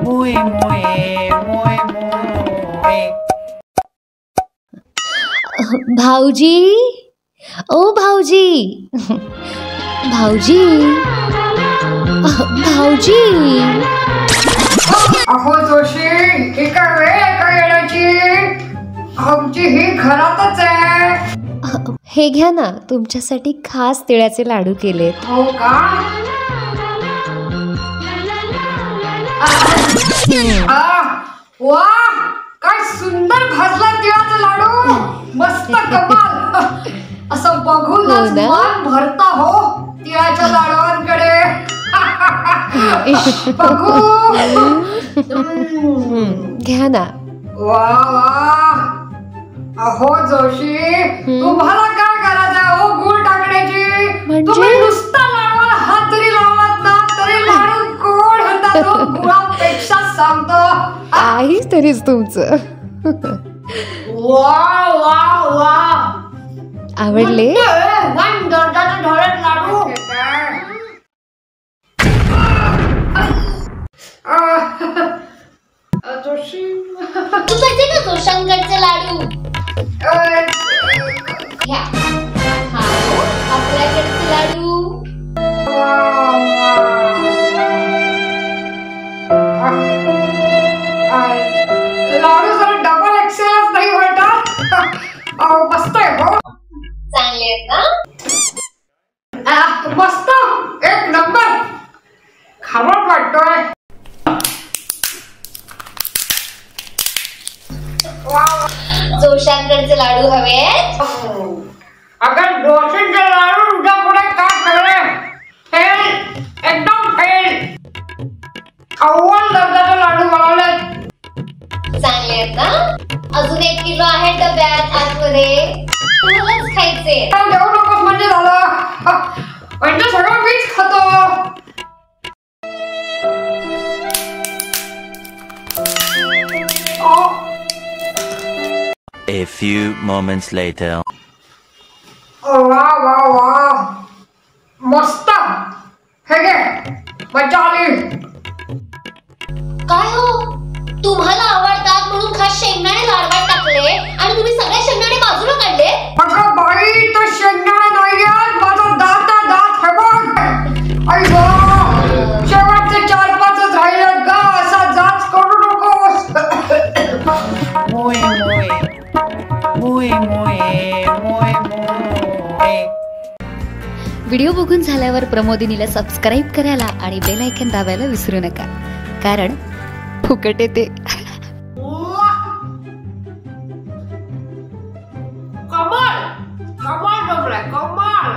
मोए मोए मोए मोए। भाऊजी, ओ भाऊजी, भाऊजी, भाऊजी. अहो जोशी, ही काय वेळ आहे का येण्याची? आमची ही घरातच आहे. हे घ्या ना, तुमच्यासाठी खास तिळाचे लाडू केलेत. हो का? वा, काय सुंदर भाजला तिळाचा लाडू. मस्त कमाल. असं बघूनच मन भरता हो तिळाच्या लाडवांकडे. बघू. घ्या ना. वा वा. अहो जोशी, तुम्हाला काय करायचं हो गुळ टाकण्याची? तुम्ही नुसता लाडवाला हात जरी लावलात ना तरी लाडू गोड होतात हो, गुळापेक्षा सांगतो. आहेच तरीच तुमचं. वा वा वा. आवडले? वन दर्जाचे ढळक लाडू. जोशी, तू कसे ना जोशांकडचे लाडू घ्या. हा आपल्याकडचे लाडू. लाडू जरा डबल एक्सेलच नाही वाटत. मस्त आहे हो. चांगले आहेत ना? मस्त, एक नंबर. खावट वाटतोय. जोशांकडचे लाडू हवेत? अगर जोशींचे लाडू तुझ्या पुढे काय खरे? फेल, एकदम फेल. अव्वल दर्जाचे लाडू बनवलेत. चांगले आहेत ना? अजून 1 किलो आहे डब्यात आतमध्ये, तुम्हालाच खायचे. देऊ नकोस म्हणजे झालं. म्हणजे सगळं मीच खातो. A few moments later. वा वा वा, मस्त. हे घे, मजा आली. काय हो, तुम्हाला आवडतात म्हणून खास शेंगदाणे लाडवात टाकले आणि तुम्ही सगळे शेंगदाणे बाजूला काढले. अगं बाई, तो शेंगदाणे नाहीये, माझा दात हे बघ. आई गं, शेवटचे 4-5च राहिले ग. असा जाच करू नकोस. मोए मोए मोए मोए मोए मोए. व्हिडिओ बघून झाल्यावर प्रमोदिनीला सबस्क्राईब करायला आणि बेल आयकॉन दाबायला विसरू नका, कारण फुकट येते. कमाल कमाल कमाल.